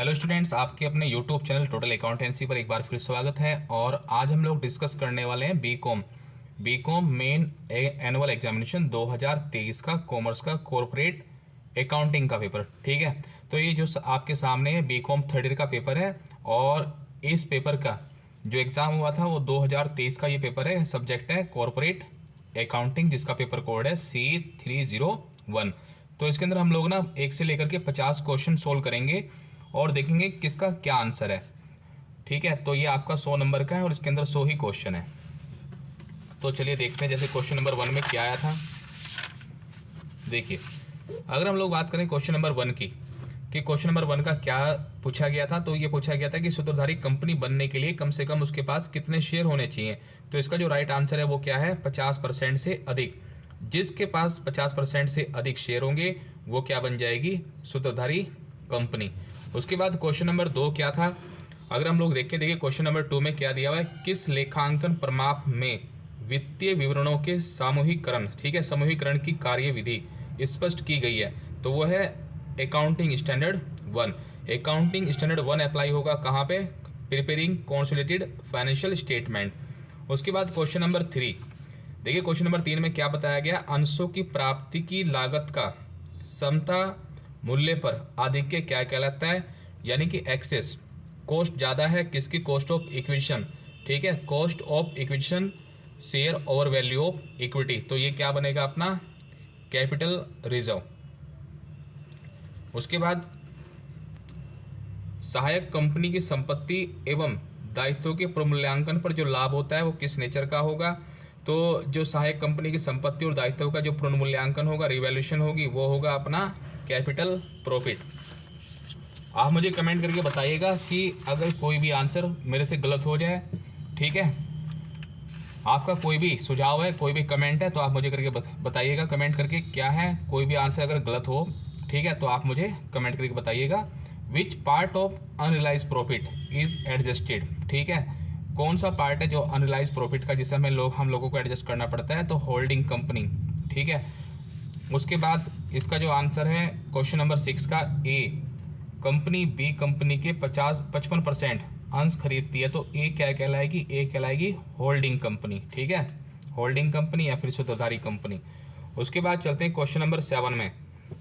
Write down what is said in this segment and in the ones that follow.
Hello students, आपके अपने YouTube channel total accountancy पर एक बार फिर स्वागत है। और आज हम लोग डिस्कस करने वाले हैं बीकॉम मेन एनुअल एग्जामिनेशन 2023 का कॉमर्स का कॉरपोरेट अकाउंटिंग का पेपर। ठीक है, तो ये जो आपके सामने है बीकॉम थर्ड ईयर का पेपर है और इस पेपर का जो एग्ज़ाम हुआ था वो 2023 का ये पेपर है। सब्जेक्ट है कॉरपोरेट अकाउंटिंग, जिसका पेपर कोड है C301। तो इसके अंदर हम लोग ना 1 से लेकर के 50 क्वेश्चन सोल्व करेंगे और देखेंगे किसका क्या आंसर है। ठीक है, तो ये आपका 100 नंबर का है और इसके अंदर 100 ही क्वेश्चन है। तो चलिए देखते हैं जैसे क्वेश्चन नंबर 1 में क्या आया था। देखिए, अगर हम लोग बात करें क्वेश्चन नंबर 1 की कि क्वेश्चन नंबर 1 का क्या पूछा गया था, तो ये पूछा गया था कि सूत्रधारी कंपनी बनने के लिए कम से कम उसके पास कितने शेयर होने चाहिए। तो इसका जो राइट आंसर है वो क्या है, 50% से अधिक। जिसके पास 50% से अधिक शेयर होंगे वो क्या बन जाएगी, सूत्रधारी कंपनी। उसके बाद क्वेश्चन नंबर 2 क्या था, अगर हम लोग देखिए क्वेश्चन नंबर 2 में क्या दिया हुआ है, किस लेखांकन प्रमाप में वित्तीय विवरणों के सामूहिकरण, ठीक है, समूहीकरण की कार्यविधि स्पष्ट की गई है। तो वो है accounting standard 1। Accounting standard 1 apply होगा कहाँ पे, प्रिपेयरिंग कंसोलिडेटेड फाइनेंशियल स्टेटमेंट। उसके बाद क्वेश्चन नंबर 3 देखिए, क्वेश्चन नंबर 3 में क्या बताया गया, अंशों की प्राप्ति की लागत का समता मूल्य पर आधिक्य क्या कहलाता है, यानी कि एक्सेस कॉस्ट ज़्यादा है किसकी, कॉस्ट ऑफ इक्विजिशन। ठीक है, cost of acquisition share over value of equity. तो ये क्या बनेगा अपना कैपिटल रिजर्व। उसके बाद सहायक कंपनी की संपत्ति एवं दायित्वों के प्रमूल्यांकन पर जो लाभ होता है वो किस नेचर का होगा। तो जो सहायक कंपनी की संपत्ति और दायित्व का जो पुनर्मूल्यांकन होगा, रिवैल्यूएशन होगी, वो होगा अपना कैपिटल प्रॉफिट। आप मुझे कमेंट करके बताइएगा कि अगर कोई भी आंसर मेरे से गलत हो जाए, ठीक है, आपका कोई भी सुझाव है, कोई भी कमेंट है तो आप मुझे करके बताइएगा कमेंट करके क्या है। कोई भी आंसर अगर गलत हो, ठीक है, तो आप मुझे कमेंट करके बताइएगा। Which part of unrealise profit is adjusted. ठीक है, कौन सा पार्ट है जो अनरियलाइज प्रॉफिट का जिससे हम लोगों को एडजस्ट करना पड़ता है, तो होल्डिंग कंपनी। ठीक है, उसके बाद इसका जो आंसर है क्वेश्चन नंबर 6 का ए, कंपनी बी कंपनी के 55% अंश खरीदती है, तो ए क्या कहलाएगी, ए कहलाएगी होल्डिंग कंपनी। ठीक है, होल्डिंग कंपनी या फिर सूत्रधारी कंपनी। उसके बाद चलते हैं क्वेश्चन नंबर 7 में।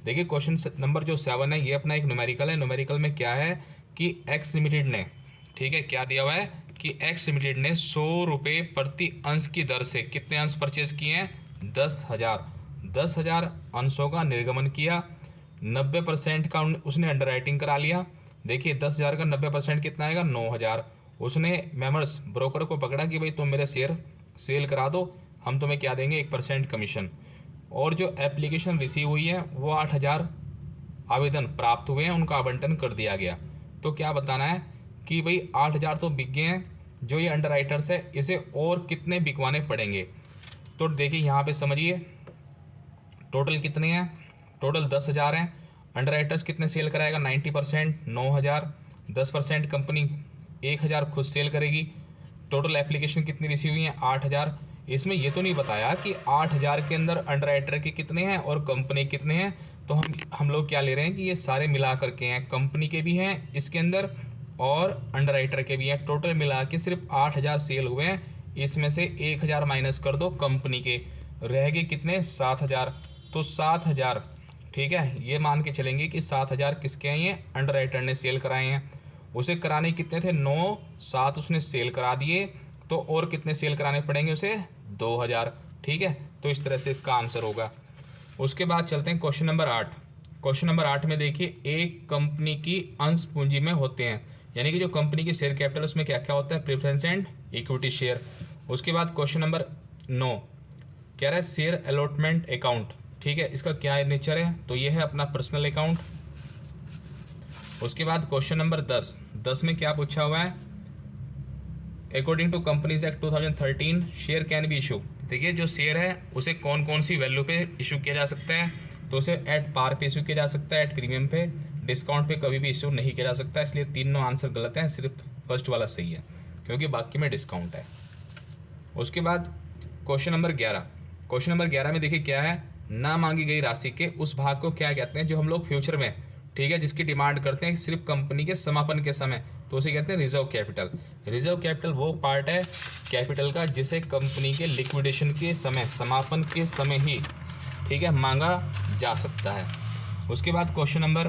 देखिए क्वेश्चन नंबर जो 7 है ये अपना एक न्यूमेरिकल है। न्यूमेरिकल में क्या है कि एक्स लिमिटेड ने, ठीक है, क्या दिया हुआ है कि एक्स लिमिटेड ने 100 रुपये प्रति अंश की दर से कितने अंश परचेज किए हैं, 10,000 अंशों का निर्गमन किया। 90% का उसने अंडर राइटिंग करा लिया। देखिए 10,000 का 90% कितना आएगा, 9,000। उसने मेमर्स ब्रोकर को पकड़ा कि भाई तुम मेरे शेयर सेल करा दो, हम तुम्हें क्या देंगे, 1% कमीशन। और जो एप्लीकेशन रिसीव हुई है वो 8,000 आवेदन प्राप्त हुए हैं, उनका आवंटन कर दिया गया। तो क्या बताना है कि भाई 8,000 तो बिक गए हैं, जो ये अंडर राइटर्स है इसे और कितने बिकवाने पड़ेंगे। तो देखिए यहाँ पे समझिए टोटल कितने हैं, टोटल 10,000 हैं। अंडर राइटर्स कितने सेल कराएगा, 90%, 9,000। 10% कंपनी 1,000 खुद सेल करेगी। टोटल एप्लीकेशन कितनी रिसीव हुई हैं, 8,000। इसमें ये तो नहीं बताया कि 8,000 के अंदर अंडर राइटर के कितने हैं और कंपनी कितने हैं। तो हम लोग क्या ले रहे हैं कि ये सारे मिला करके हैं, कंपनी के भी हैं इसके अंदर और अंडर राइटर के भी हैं। टोटल मिला के सिर्फ 8,000 सेल हुए हैं, इसमें से 1,000 माइनस कर दो कंपनी के, रह गए कितने, 7,000। तो 7,000, ठीक है, ये मान के चलेंगे कि 7,000 किसके हैं, ये अंडर राइटर ने सेल कराए हैं। उसे कराने कितने थे, 9, 7 उसने सेल करा दिए, तो और कितने सेल कराने पड़ेंगे उसे, 2,000। ठीक है, तो इस तरह से इसका आंसर होगा। उसके बाद चलते हैं क्वेश्चन नंबर 8। क्वेश्चन नंबर 8 में देखिए एक कंपनी की अंश पूंजी में होते हैं, यानी कि जो कंपनी की शेयर कैपिटल उसमें क्या क्या होता है, प्रेफरेंस एंड इक्विटी शेयर। उसके बाद क्वेश्चन नंबर 9 कह रहा है शेयर अलॉटमेंट अकाउंट। ठीक है, इसका क्या नेचर है, तो ये है अपना पर्सनल अकाउंट। उसके बाद क्वेश्चन नंबर 10 में क्या पूछा हुआ है, according to companies act 2013 share can be issue. देखिए जो शेयर है उसे कौन कौन सी वैल्यू पे इशू किया जा सकता है, तो उसे एट पार पे इशू किया जा सकता है, एट प्रीमियम पे, डिस्काउंट पे कभी भी इशू नहीं किया जा सकता। इसलिए तीनों आंसर गलत हैं, सिर्फ फर्स्ट वाला सही है क्योंकि बाकी में डिस्काउंट है। उसके बाद क्वेश्चन नंबर 11। क्वेश्चन नंबर 11 में देखिए क्या है, ना मांगी गई राशि के उस भाग को क्या कहते हैं जो हम लोग फ्यूचर में ठीक है, जिसकी डिमांड करते हैं सिर्फ कंपनी के समापन के समय, तो उसे कहते हैं रिजर्व कैपिटल। रिजर्व कैपिटल वो पार्ट है कैपिटल का जिसे कंपनी के लिक्विडेशन के समय, समापन के समय ही, ठीक है, मांगा जा सकता है। उसके बाद क्वेश्चन नंबर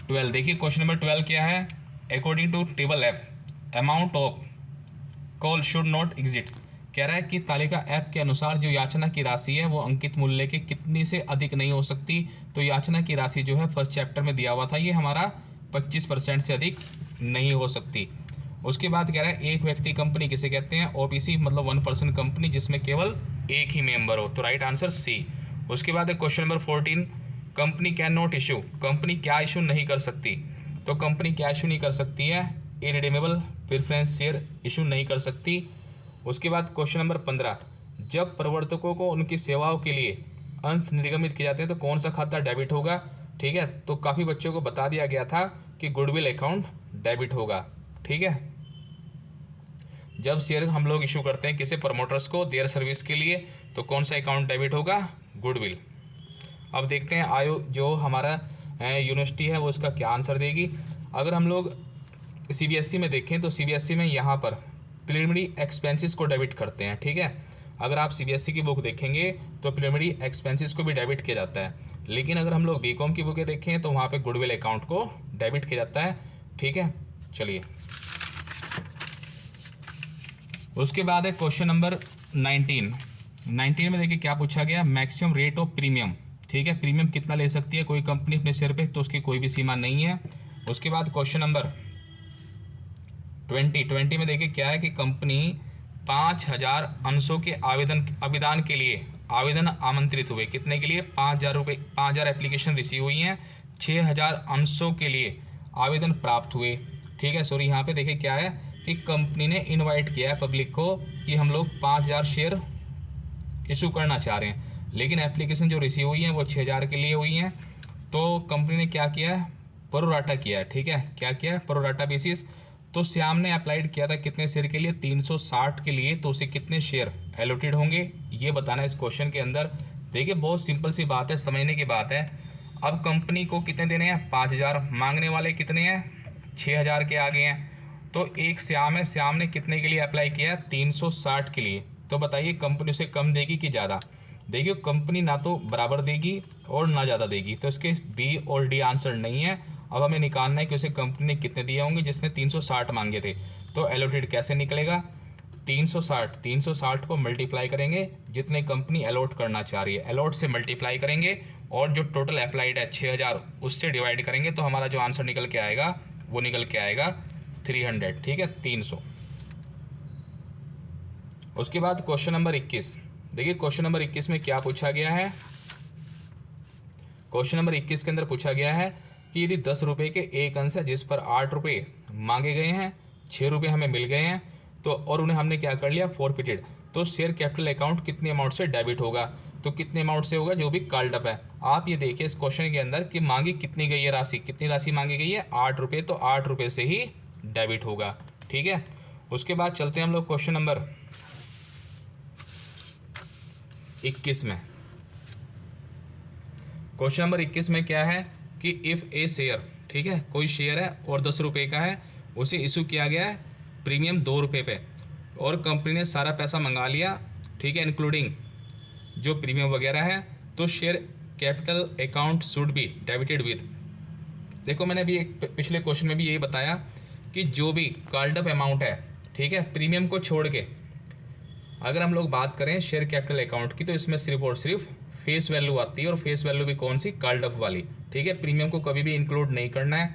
12, देखिए क्वेश्चन नंबर 12 क्या है। According to table F amount of call should not exit, कह रहा है कि तालिका ऐप के अनुसार जो याचना की राशि है वो अंकित मूल्य के कितनी से अधिक नहीं हो सकती। तो याचना की राशि जो है फर्स्ट चैप्टर में दिया हुआ था, ये हमारा 25% से अधिक नहीं हो सकती। उसके बाद कह रहा है एक व्यक्ति कंपनी किसे कहते हैं, ओपीसी मतलब 1 पर्सन कंपनी जिसमें केवल एक ही मेंबर हो, तो राइट आंसर सी। उसके बाद है question number 14, company can not issue, company क्या इशू नहीं कर सकती। तो कंपनी क्या इशू नहीं कर सकती है, इरिडीमेबल प्रेफरेंस शेयर इशू नहीं कर सकती। उसके बाद क्वेश्चन नंबर 15, जब प्रवर्तकों को उनकी सेवाओं के लिए अंश निर्गमित किए जाते हैं तो कौन सा खाता डेबिट होगा। ठीक है, तो काफ़ी बच्चों को बता दिया गया था कि गुडविल अकाउंट डेबिट होगा। ठीक है, जब शेयर हम लोग इशू करते हैं किसी प्रमोटर्स को देयर सर्विस के लिए तो कौन सा अकाउंट डेबिट होगा, गुडविल। अब देखते हैं आयो जो हमारा यूनिवर्सिटी है वो इसका क्या आंसर देगी। अगर हम लोग सीबीएसई में देखें तो सीबीएसई में यहाँ पर प्रिलिमिनरी एक्सपेंसेस को डेबिट करते हैं। ठीक है, अगर आप सीबीएसई की बुक देखेंगे तो प्रिलिमिनरी एक्सपेंसेस को भी डेबिट किया जाता है, लेकिन अगर हम लोग बीकॉम की बुकें देखें तो वहाँ पे गुडविल अकाउंट को डेबिट किया जाता है। ठीक है, चलिए उसके बाद है क्वेश्चन नंबर 19 में देखिए क्या पूछा गया, मैक्सिमम रेट ऑफ प्रीमियम। ठीक है, प्रीमियम कितना ले सकती है कोई कंपनी अपने शेयर पे, तो उसकी कोई भी सीमा नहीं है। उसके बाद क्वेश्चन नंबर 20 में देखिए क्या है कि कंपनी 5000 अंशों के आवेदन के लिए आवेदन आमंत्रित हुए, कितने के लिए, 5000 रुपये, 5000 एप्लीकेशन रिसीव हुई हैं, 6000 अंशों के लिए आवेदन प्राप्त हुए। ठीक है, सॉरी यहाँ पे देखिए क्या है कि कंपनी ने इनवाइट किया है पब्लिक को कि हम लोग 5000 शेयर इशू करना चाह रहे हैं, लेकिन एप्लीकेशन जो रिसीव हुई हैं वो 6000 के लिए हुई हैं। तो कंपनी ने क्या किया है, प्रोराटा किया है। ठीक है, क्या किया है, प्रोराटा बेसिस। तो श्याम ने अप्लाइड किया था कितने शेयर के लिए, 360 के लिए, तो उसे कितने शेयर एलोटेड होंगे ये बताना है इस क्वेश्चन के अंदर। देखिए बहुत सिंपल सी बात है, समझने की बात है। अब कंपनी को कितने देने हैं, 5000, मांगने वाले कितने हैं, 6000 के आगे हैं। तो एक श्याम है, श्याम ने कितने के लिए अप्लाई किया है, 360 के लिए। तो बताइए कंपनी उसे कम देगी कि ज़्यादा। देखिए कंपनी ना तो बराबर देगी और ना ज़्यादा देगी, तो इसके बी और डी आंसर नहीं है। अब हमें निकालना है कि उसे कंपनी ने कितने दिए होंगे, जिसने 360 मांगे थे। तो एलोटेड कैसे निकलेगा, 360 को मल्टीप्लाई करेंगे जितने कंपनी अलॉट करना चाह रही है, अलॉट से मल्टीप्लाई करेंगे और जो टोटल अप्लाइड है 6000 उससे डिवाइड करेंगे, तो हमारा जो आंसर निकल के आएगा वो निकल के आएगा 300। ठीक है, 300। उसके बाद क्वेश्चन नंबर 21, देखिए क्वेश्चन नंबर 21 में क्या पूछा गया है। क्वेश्चन नंबर 21 के अंदर पूछा गया है कि यदि 10 रुपये के एक अंश है जिस पर 8 रुपये मांगे गए हैं, 6 रुपये हमें मिल गए हैं, तो और उन्हें हमने क्या कर लिया, फॉरफिटेड, तो शेयर कैपिटल अकाउंट कितने अमाउंट से डेबिट होगा, तो कितने अमाउंट से होगा, जो भी कॉल्ड अप है। आप ये देखिए इस क्वेश्चन के अंदर कि मांगी कितनी गई है राशि, कितनी राशि मांगी गई है, 8 रुपये, तो 8 रुपये से ही डेबिट होगा। ठीक है, उसके बाद चलते हैं हम लोग क्वेश्चन नंबर 21 में। क्वेश्चन नंबर 21 में क्या है कि इफ़ ए शेयर, ठीक है, कोई शेयर है और 10 रुपये का है, उसे इशू किया गया है प्रीमियम 2 रुपये पे, और कंपनी ने सारा पैसा मंगा लिया, ठीक है, इंक्लूडिंग जो प्रीमियम वगैरह है, तो share capital account should be debited with. देखो मैंने अभी एक पिछले क्वेश्चन में भी यही बताया कि जो भी कॉल्ड अप अमाउंट है, ठीक है, प्रीमियम को छोड़ के अगर हम लोग बात करें शेयर कैपिटल अकाउंट की, तो इसमें सिर्फ और सिर्फ फेस वैल्यू आती है, और फेस वैल्यू भी कौन सी, कॉल्ड अप वाली। ठीक है, प्रीमियम को कभी भी इंक्लूड नहीं करना है,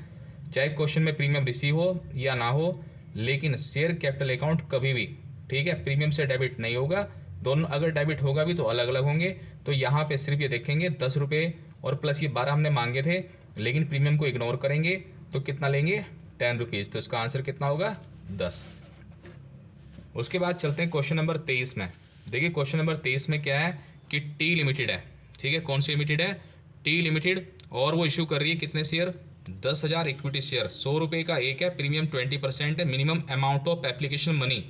चाहे क्वेश्चन में प्रीमियम रिसीव हो या ना हो, लेकिन शेयर कैपिटल अकाउंट कभी भी, ठीक है, प्रीमियम से डेबिट नहीं होगा। दोनों अगर डेबिट होगा भी तो अलग अलग होंगे। तो यहाँ पे सिर्फ ये देखेंगे 10 रुपये और प्लस ये 12 हमने मांगे थे, लेकिन प्रीमियम को इग्नोर करेंगे तो कितना लेंगे, 10 रुपीज़। तो इसका आंसर कितना होगा, 10। उसके बाद चलते हैं क्वेश्चन नंबर 23 में। देखिए क्वेश्चन नंबर 23 में क्या है कि टी लिमिटेड है, ठीक है, कौन सी लिमिटेड है, टी लिमिटेड, और वो इशू कर रही है कितने शेयर, 10,000 इक्विटी शेयर, 100 रुपये का एक है, प्रीमियम 20% है, minimum amount of application money,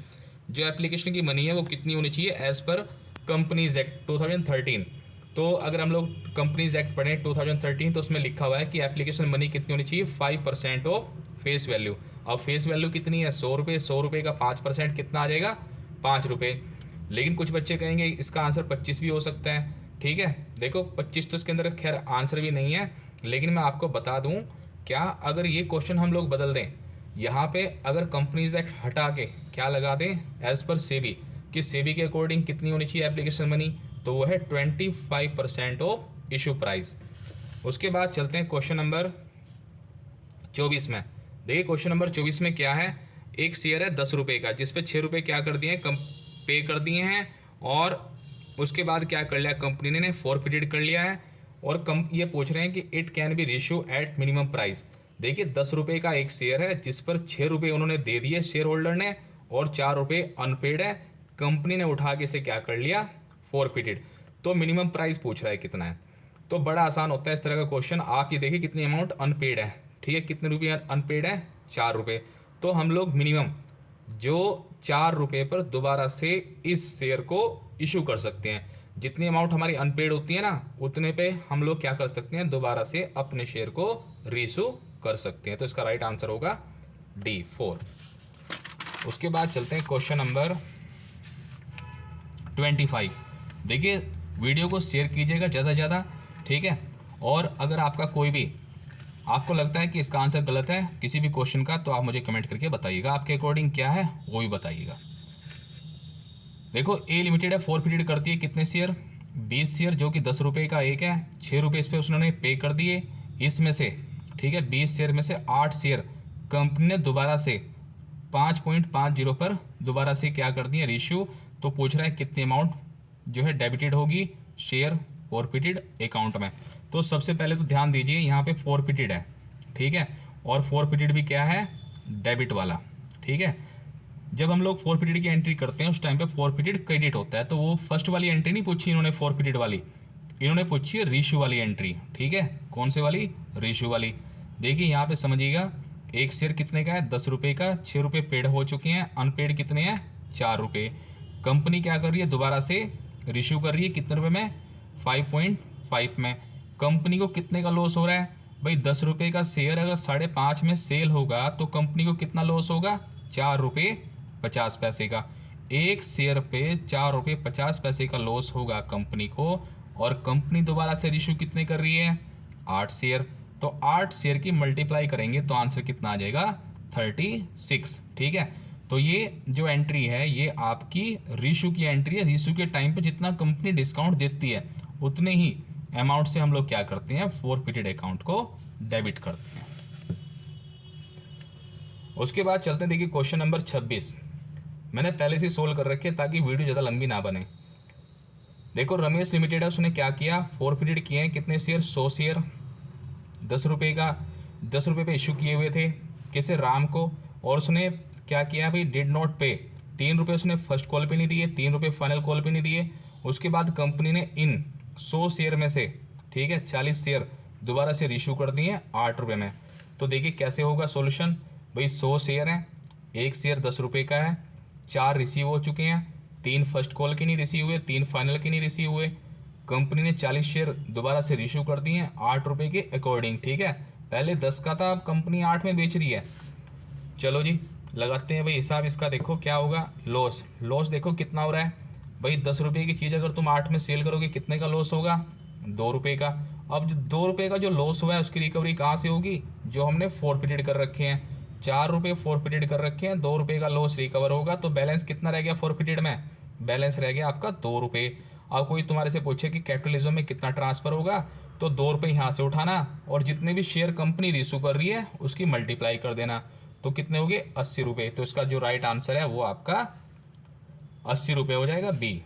जो एप्लीकेशन की मनी है वो कितनी होनी चाहिए एज पर कंपनीज एक्ट 2013। तो अगर हम लोग कंपनीज एक्ट पढ़ें 2013 तो उसमें लिखा हुआ है कि एप्लीकेशन मनी कितनी होनी चाहिए, 5% ऑफ फेस वैल्यू। अब फेस वैल्यू कितनी है, 100 रुपये, 100 रुपये का 5% कितना आ जाएगा, 5 रुपये। लेकिन कुछ बच्चे कहेंगे इसका आंसर 25 भी हो सकता है। ठीक है, देखो 25 तो इसके अंदर खैर आंसर भी नहीं है, लेकिन मैं आपको बता दूं क्या, अगर ये क्वेश्चन हम लोग बदल दें, यहाँ पे अगर कंपनीज एक्ट हटा के क्या लगा दें, एज पर सेबी, कि सेबी के अकॉर्डिंग कितनी होनी चाहिए एप्लीकेशन मनी, तो वो है 25% ऑफ इशू प्राइस। उसके बाद चलते हैं क्वेश्चन नंबर 24 में। देखिए क्वेश्चन नंबर 24 में क्या है, एक शेयर है 10 रुपये का, जिसपे 6 रुपये क्या कर दिए हैं, कम पे कर दिए हैं, और उसके बाद क्या कर लिया कंपनी ने, फॉरफिटेड कर लिया है। और कम ये पूछ रहे हैं कि it can be ratio at minimum price. देखिए 10 रुपये का एक शेयर है जिस पर 6 रुपये उन्होंने दे दिए शेयर होल्डर ने, और 4 रुपये अनपेड है, कंपनी ने उठा के इसे क्या कर लिया, फॉरफिटेड। तो मिनिमम प्राइस पूछ रहा है कितना है। तो बड़ा आसान होता है इस तरह का क्वेश्चन। आप ये देखिए कितनी अमाउंट अनपेड है, ठीक है, कितने रुपये अनपेड है, 4 रुपये। तो हम लोग मिनिमम जो 4 रुपये पर दोबारा से इस शेयर को इशू कर सकते हैं। जितनी अमाउंट हमारी अनपेड होती है ना, उतने पे हम लोग क्या कर सकते हैं, दोबारा से अपने शेयर को रीइशू कर सकते हैं। तो इसका राइट आंसर होगा डी 4। उसके बाद चलते हैं क्वेश्चन नंबर 25। देखिए वीडियो को शेयर कीजिएगा ज़्यादा से ज़्यादा, ठीक है। और अगर आपका कोई भी आपको लगता है कि इसका आंसर गलत है किसी भी क्वेश्चन का, तो आप मुझे कमेंट करके बताइएगा, आपके अकॉर्डिंग क्या है वो भी बताइएगा। देखो ए लिमिटेड है, फॉरफिटेड करती है कितने शेयर, 20 शेयर, जो कि 10 रुपये का एक है, 6 रुपये इस पर उसने पे कर दिए। इसमें से ठीक है 20 शेयर में से 8 शेयर कंपनी ने दोबारा से 5.50 पर दोबारा से क्या कर दिए, रेशियो। तो पूछ रहा है कितनी अमाउंट जो है डेबिटेड होगी शेयर फॉरफिटेड अकाउंट में। तो सबसे पहले तो ध्यान दीजिए यहाँ पे फॉरफिटेड है, ठीक है, और फॉरफिटेड भी क्या है, डेबिट वाला, ठीक है। जब हम लोग फॉरफिटेड की एंट्री करते हैं उस टाइम पे फॉरफिटेड क्रेडिट होता है। तो वो फर्स्ट वाली एंट्री नहीं पूछी इन्होंने फॉरफिटेड वाली, इन्होंने पूछी है रेशियो वाली एंट्री, ठीक है। कौन से वाली, रेशियो वाली। देखिए यहाँ पे समझिएगा, एक शेयर कितने का है, 10 रुपये का, 6 रुपये पेड हो चुके हैं, अनपेड कितने हैं, 4 रुपये। कंपनी क्या कर रही है, दोबारा से रेशियो कर रही है कितने रुपये में, 5.5 में। कंपनी को कितने का लॉस हो रहा है भाई, 10 रुपये का शेयर अगर 5.5 में सेल होगा तो कंपनी को कितना लॉस होगा, 4 रुपये 50 पैसे का। एक शेयर पे 4 रुपये 50 पैसे का लॉस होगा कंपनी को, और कंपनी दोबारा से रेशियो कितने कर रही है, 8 शेयर। तो 8 शेयर की मल्टीप्लाई करेंगे तो आंसर कितना आ जाएगा, 36, ठीक है। तो ये जो एंट्री है ये आपकी रेशियो की एंट्री है। रेशियो के टाइम पे जितना कंपनी डिस्काउंट देती है उतने ही अमाउंट से हम लोग क्या करते हैं, फॉरफिटेड अकाउंट को डेबिट करते हैं। उसके बाद चलते हैं, देखिए क्वेश्चन नंबर 26 मैंने पहले से सोल्व कर रखे ताकि वीडियो ज़्यादा लंबी ना बने। देखो रमेश लिमिटेड है, उसने क्या किया, फॉरफिटेड किए हैं कितने शेयर, 100 शेयर, 10 रुपये का, 10 रुपये पे इशू किए हुए थे किसे, राम को। और उसने क्या किया भाई, डिड नॉट पे, 3 रुपये उसने फर्स्ट कॉल पे नहीं दिए, 3 रुपये फाइनल कॉल पे नहीं दिए। उसके बाद कंपनी ने इन 100 शेयर में से, ठीक है, 40 शेयर दोबारा से रिश्यू कर दिए 8 रुपये में। तो देखिए कैसे होगा सॉल्यूशन, भाई 100 शेयर हैं, एक शेयर 10 रुपये का है, 4 रिसीव हो चुके हैं, 3 फर्स्ट कॉल के नहीं रिसीव हुए, 3 फाइनल के नहीं रिसीव हुए। कंपनी ने 40 शेयर दोबारा से रिश्यू कर दिए हैं 8 रुपये के अकॉर्डिंग, ठीक है। पहले 10 का था, अब कंपनी 8 में बेच रही है। चलो जी लगाते हैं भाई हिसाब इसका, देखो क्या होगा, लॉस। लॉस देखो कितना हो रहा है भाई, 10 रुपये की चीज़ अगर तुम 8 में सेल करोगे कितने का लॉस होगा, 2 रुपये का। अब जो 2 रुपये का जो लॉस हुआ है उसकी रिकवरी कहाँ से होगी, जो हमने फॉरफिटेड कर रखे हैं, 4 रुपये फॉरफिटेड कर रखे हैं, 2 रुपये का लॉस रिकवर होगा। तो बैलेंस कितना रह गया फॉरफिटेड में, बैलेंस रह गया आपका 2 रुपये। अब कोई तुम्हारे से पूछे कि कैपिटलिज्म में कितना ट्रांसफ़र होगा, तो 2 रुपये यहाँ से उठाना और जितने भी शेयर कंपनी रिश्यू कर रही है उसकी मल्टीप्लाई कर देना, तो कितने हो गए, 80 रुपये। तो इसका जो राइट आंसर है वो आपका 80 रुपये हो जाएगा, बी।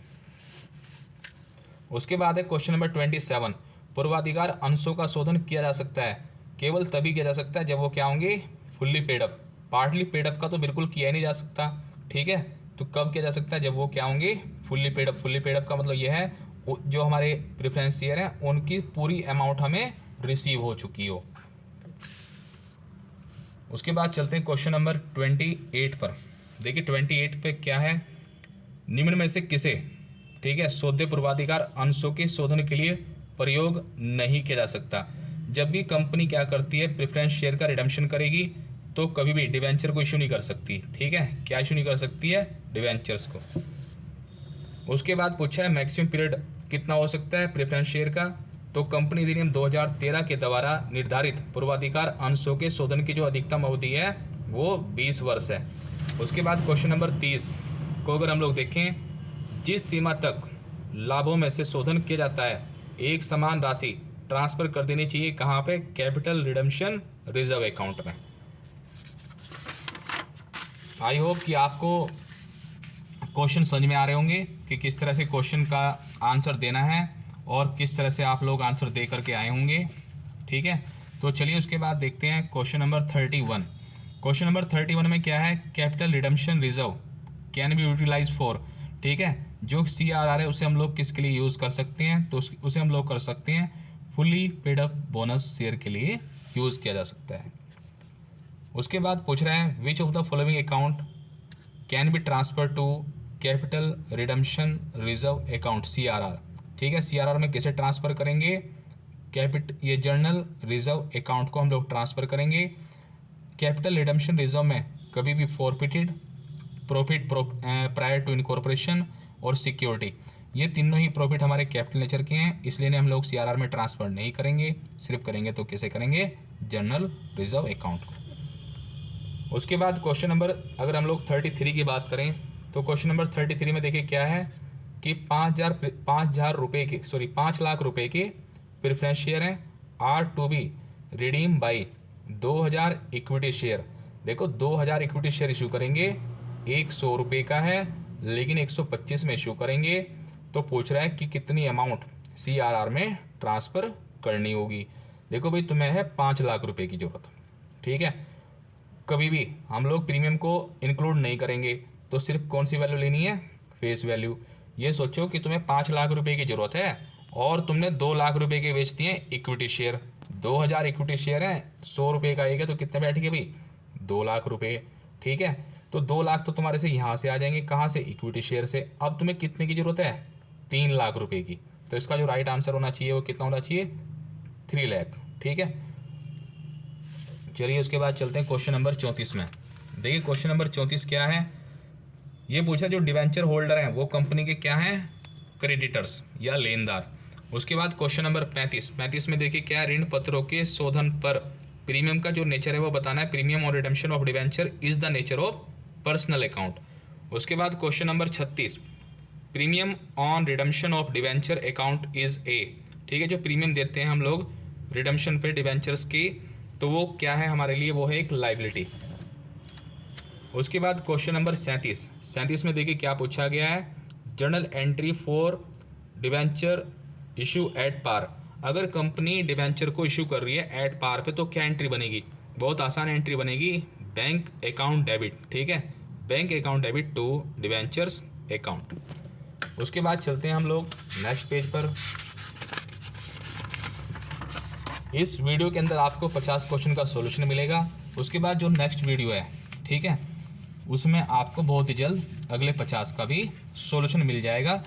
उसके बाद है क्वेश्चन नंबर 27, पूर्वाधिकार अंशों का शोधन किया जा सकता है, केवल तभी किया जा सकता है जब वो क्या होंगे, fully paid up. Partly paid up का तो बिल्कुल किया ही नहीं जा सकता, ठीक है। तो कब किया जा सकता है, जब वो क्या होंगे, fully paid up. Fully paid up का मतलब ये है जो हमारे प्रेफरेंस शेयर हैं उनकी पूरी अमाउंट हमें रिसीव हो चुकी हो। उसके बाद चलते हैं क्वेश्चन नंबर 28 पर। देखिए 28 पे क्या है, निम्न में से किसे ठीक है, सौदे पूर्वाधिकार अंशों के शोधन के लिए प्रयोग नहीं किया जा सकता। जब भी कंपनी क्या करती है, प्रेफरेंस शेयर का रिडम्पशन करेगी तो कभी भी डिवेंचर को इशू नहीं कर सकती। ठीक है, क्या इशू नहीं कर सकती है, डिवेंचर्स को। उसके बाद पूछा है मैक्सिमम पीरियड कितना हो सकता है प्रेफरेंस शेयर का, तो कंपनी अधिनियम 2013 के द्वारा निर्धारित पूर्वाधिकार अंशों के शोधन की जो अधिकतम अवधि है वो 20 वर्ष है। उसके बाद क्वेश्चन नंबर 30 को अगर हम लोग देखें, जिस सीमा तक लाभों में से शोधन किया जाता है एक समान राशि ट्रांसफर कर देनी चाहिए, कहाँ पे, कैपिटल रिडम्पशन रिजर्व अकाउंट में। आई होप कि आपको क्वेश्चन समझ में आ रहे होंगे कि किस तरह से क्वेश्चन का आंसर देना है और किस तरह से आप लोग आंसर दे करके आए होंगे। ठीक है, तो चलिए उसके बाद देखते हैं क्वेश्चन नंबर 31। क्वेश्चन नंबर 31 में क्या है, capital redemption reserve can be utilise for. ठीक है, जो CRR है उसे हम लोग किसके लिए यूज़ कर सकते हैं, तो उसे हम लोग कर सकते हैं fully paid up bonus share के लिए यूज़ किया जा सकता है। उसके बाद पूछ रहे हैं which of the following account can be transfer to capital redemption reserve account CRR। ठीक है, CRR में किसे ट्रांसफ़र करेंगे, ये जर्नल रिजर्व अकाउंट को हम लोग ट्रांसफ़र करेंगे। कैपिटल रिडम्पशन रिजर्व में कभी भी forfeited profit prior to incorporation और सिक्योरिटी, ये तीनों ही प्रॉफिट हमारे कैपिटल नेचर के हैं, इसलिए हम लोग CRR में ट्रांसफ़र नहीं करेंगे, सिर्फ करेंगे तो किसे करेंगे, जर्नल रिजर्व अकाउंट को। उसके बाद क्वेश्चन नंबर अगर हम लोग 33 की बात करें, तो क्वेश्चन नंबर 33 में देखिए क्या है कि 5 लाख रुपए के प्रेफरेंस शेयर हैं, are to be redeem by 2000 equity share. देखो 2000 इक्विटी शेयर इशू करेंगे, 100 रुपये का है लेकिन 125 में इशू करेंगे, तो पूछ रहा है कि कितनी अमाउंट CRR में ट्रांसफ़र करनी होगी। देखो भाई तुम्हें है 5 लाख रुपए की ज़रूरत। ठीक है, कभी भी हम लोग प्रीमियम को इंक्लूड नहीं करेंगे, तो सिर्फ कौन सी वैल्यू लेनी है, फेस वैल्यू। ये सोचो कि तुम्हें 5 लाख रुपए की ज़रूरत है और तुमने 2 लाख रुपए के बेच दिए इक्विटी शेयर। 2000 इक्विटी शेयर हैं, 100 रुपये का एक है, तो कितने बैठ गए भाई, 2 लाख रुपए। ठीक है, तो 2 लाख तो तुम्हारे से यहाँ से आ जाएंगे, कहाँ से, इक्विटी शेयर से। अब तुम्हें कितने की ज़रूरत है, 3 लाख रुपए की, तो इसका जो राइट आंसर होना चाहिए वो कितना होना चाहिए, 3 लाख। ठीक है, चलिए उसके बाद चलते हैं क्वेश्चन नंबर 34 में। देखिए क्वेश्चन नंबर 34 क्या है, ये पूछा जो डिवेंचर होल्डर हैं वो कंपनी के क्या हैं, क्रेडिटर्स या लेनदार। उसके बाद क्वेश्चन नंबर 35 में देखिए क्या है, ऋण पत्रों के शोधन पर प्रीमियम का जो नेचर है वो बताना है। प्रीमियम और redemption of debenture is the nature of personal account. उसके बाद question number 36, premium on redemption of debenture account is a. ठीक है, जो प्रीमियम देते हैं हम लोग रिडम्पशन पे डिवेंचर्स की, तो वो क्या है हमारे लिए, वो है एक लाइबिलिटी। उसके बाद क्वेश्चन नंबर 37 में देखिए क्या पूछा गया है, journal entry for debenture issue at par. अगर कंपनी डिवेंचर को इशू कर रही है एट पार पे, तो क्या एंट्री बनेगी, बहुत आसान एंट्री बनेगी, बैंक अकाउंट डेबिट। ठीक है, bank account debit to debentures account. उसके बाद चलते हैं हम लोग नेक्स्ट पेज पर। इस वीडियो के अंदर आपको 50 क्वेश्चन का सॉल्यूशन मिलेगा। उसके बाद जो नेक्स्ट वीडियो है, ठीक है, उसमें आपको बहुत ही जल्द अगले 50 का भी सॉल्यूशन मिल जाएगा।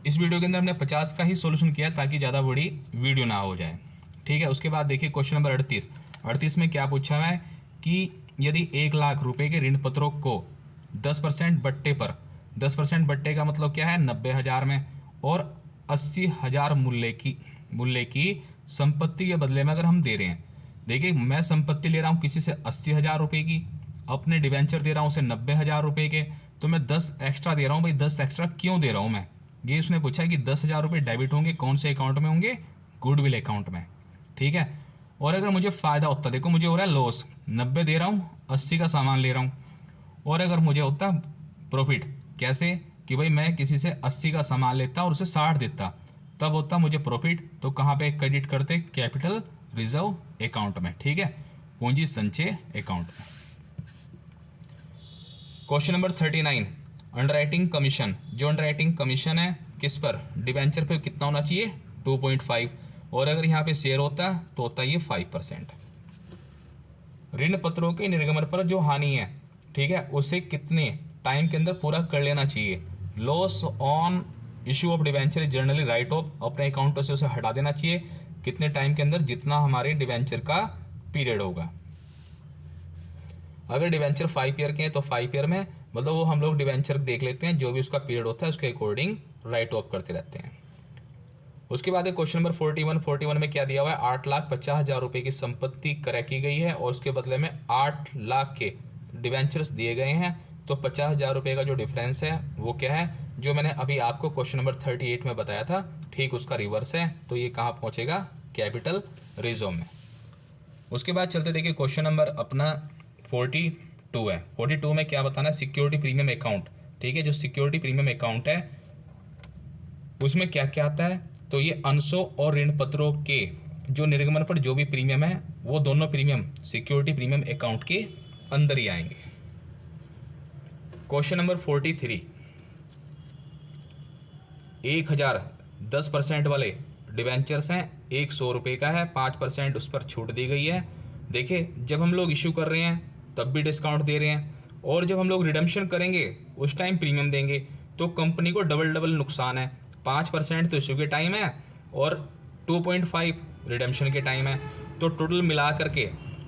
इस वीडियो के अंदर हमने 50 का ही सॉल्यूशन किया ताकि ज़्यादा बड़ी वीडियो ना हो जाए। ठीक है, उसके बाद देखिए क्वेश्चन नंबर 38 में क्या पूछा हुआ है कि यदि 1 लाख रुपए के ऋण पत्रों को 10% बट्टे पर, 10% बट्टे का मतलब क्या है, 90,000 में, और 80,000 मूल्य की संपत्ति के बदले में अगर हम दे रहे हैं। देखिए मैं संपत्ति ले रहा हूँ किसी से 80,000 रुपये की, अपने डिवेंचर दे रहा हूँ उसे 90,000 रुपये के, तो मैं 10 एक्स्ट्रा दे रहा हूँ। भाई 10 एक्स्ट्रा क्यों दे रहा हूँ मैं, ये उसने पूछा है कि 10,000 रुपये डेबिट होंगे कौन से अकाउंट में होंगे, गुडविल अकाउंट में। ठीक है, और अगर मुझे फ़ायदा होता, देखो मुझे हो रहा है लॉस, 90 दे रहा हूँ, 80 का सामान ले रहा हूँ, और अगर मुझे होता प्रॉफिट, कैसे कि भाई मैं किसी से 80 का सामान लेता और उसे 60 देता, तब होता मुझे प्रॉफिट, तो कहाँ पे क्रेडिट करते, कैपिटल रिजर्व अकाउंट में। ठीक है, पूंजी संचय अकाउंट में। Question number 39, underwriting commission. जो अंडरराइटिंग कमीशन है किस पर, डिवेंचर पे कितना होना चाहिए, 2.5, और अगर यहाँ पे शेयर होता तो होता ये 5%। ऋण पत्रों के निर्गमन पर जो हानि है, ठीक है, उसे कितने टाइम के अंदर पूरा कर लेना चाहिए। Loss on issue of debenture generally right of, अपने अकाउंट से उसे हटा देना चाहिए। कितने टाइम के अंदर? जितना हमारे डिवेंचर का पीरियड होगा। अगर डिवेंचर 5 ईयर के हैं तो 5 ईयर में, मतलब वो हम लोग डिवेंचर देख लेते हैं, जो भी उसका पीरियड होता है उसके अकॉर्डिंग राइट ऑफ करते रहते हैं। उसके बाद क्वेश्चन नंबर 41 में क्या दिया हुआ है? 8,50,000 रुपये की संपत्ति क्रय की गई है और उसके बदले में 8 लाख के डिवेंचर्स दिए गए हैं। तो 50,000 रुपये का जो डिफरेंस है वो क्या है? जो मैंने अभी आपको क्वेश्चन नंबर 38 में बताया था, ठीक उसका रिवर्स है। तो ये कहाँ पहुँचेगा? कैपिटल रिजर्व में। उसके बाद चलते देखिए क्वेश्चन नंबर अपना 42 है। 42 में क्या बताना है? Security premium account. ठीक है, जो सिक्योरिटी प्रीमियम अकाउंट है उसमें क्या क्या आता है? तो ये अंशों और ऋण पत्रों के जो निर्गमन पर जो भी प्रीमियम है वो दोनों प्रीमियम सिक्योरिटी प्रीमियम अकाउंट के अंदर ही आएंगे। क्वेश्चन नंबर 43, 1000 10% वाले डिवेंचर्स हैं, 100 रुपये का है, 5% उस पर छूट दी गई है। देखिए, जब हम लोग इशू कर रहे हैं तब भी डिस्काउंट दे रहे हैं, और जब हम लोग रिडम्पशन करेंगे उस टाइम प्रीमियम देंगे, तो कंपनी को डबल नुकसान है। 5% तो इशू के टाइम है और 2.5 रिडम्पशन के टाइम है। तो टोटल मिला करके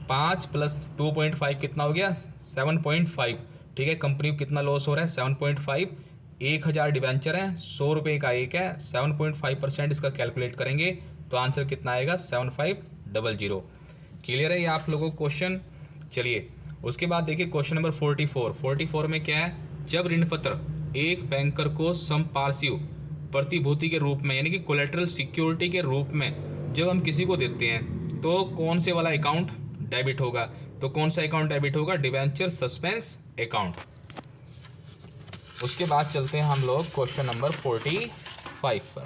5 + 2.5 कितना हो गया? 7.5। ठीक है, कंपनी को कितना लॉस हो रहा है? 7.5। 1000 डिवेंचर है, 100 रुपये का एक है, 7.5% इसका कैलकुलेट करेंगे तो आंसर कितना आएगा? 7500। क्लियर है ये आप लोगों को क्वेश्चन? चलिए उसके बाद देखिए क्वेश्चन नंबर 44 में क्या है? जब ऋण पत्र एक बैंकर को संपार्श्विक प्रतिभूति के रूप में, यानी कि कोलेटरल सिक्योरिटी के रूप में जब हम किसी को देते हैं तो कौन से वाला अकाउंट डेबिट होगा? तो कौन सा अकाउंट डेबिट होगा? Debenture suspense account. उसके बाद चलते हैं हम लोग क्वेश्चन नंबर 45 पर।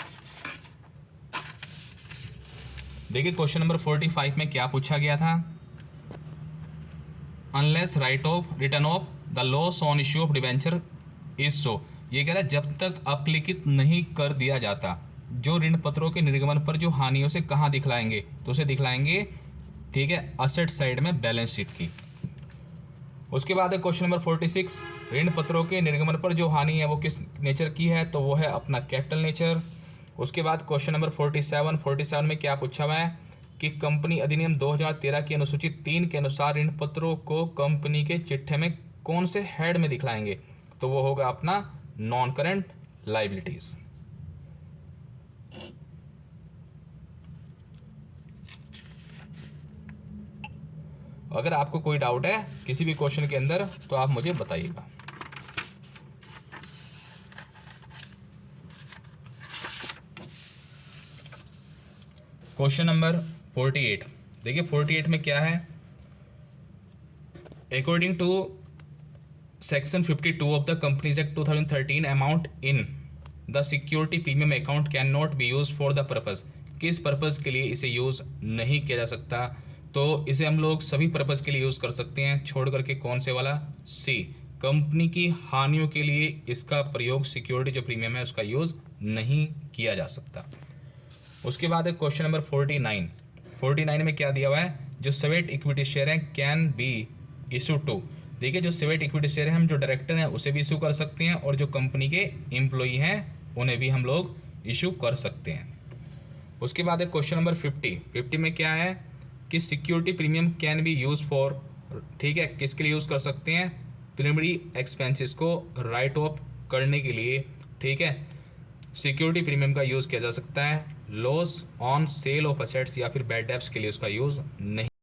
देखिए क्वेश्चन नंबर 45 में क्या पूछा गया था? Unless right of return of the loss on issue of debenture is so. ये कह रहा है जब तक अपलिखित नहीं कर दिया जाता, जो ऋण पत्रों के निर्गमन पर जो हानियों से कहाँ दिखलाएंगे? तो उसे दिखलाएंगे, ठीक है, असेट साइड में बैलेंस शीट की। उसके बाद है क्वेश्चन नंबर 46, ऋण पत्रों के निर्गमन पर जो हानि है वो किस नेचर की है? तो वो है अपना कैपिटल नेचर। उसके बाद क्वेश्चन नंबर 47 में क्या पूछा हुआ है कि कंपनी अधिनियम 2013 की अनुसूची 3 के अनुसार ऋण पत्रों को कंपनी के चिट्ठे में कौन से हेड में दिखलाएंगे? तो वो होगा अपना नॉन करेंट लाइबिलिटीज। अगर आपको कोई डाउट है किसी भी क्वेश्चन के अंदर तो आप मुझे बताइएगा। क्वेश्चन नंबर 48, देखिए 48 में क्या है? According to section 52 of the companies act 2013, amount in the security premium account can not be use for the purpose. किस पर्पज़ के लिए इसे यूज़ नहीं किया जा सकता? तो इसे हम लोग सभी पर्पज़ के लिए यूज़ कर सकते हैं, छोड़ करके कौन से वाला? सी, कंपनी की हानियों के लिए इसका प्रयोग, सिक्योरिटी जो प्रीमियम है उसका यूज़ नहीं किया जा सकता। उसके बाद है क्वेश्चन नंबर 49 में क्या दिया हुआ है? जो स्वेट इक्विटी शेयर हैं कैन बी इशू टू। देखिए, जो स्वेट इक्विटी शेयर हैं हम जो डायरेक्टर हैं उसे भी इशू कर सकते हैं, और जो कंपनी के एम्प्लॉई हैं उन्हें भी हम लोग इशू कर सकते हैं। उसके बाद है क्वेश्चन नंबर 50 में क्या है कि security premium can be use for, ठीक है, किसके लिए यूज़ कर सकते हैं? प्रीलिमिनरी एक्सपेंसेस को राइट ऑफ करने के लिए, ठीक है, सिक्योरिटी प्रीमियम का यूज़ किया जा सकता है। Loss on sale of assets या फिर बैड डेब्ट्स के लिए उसका यूज़ नहीं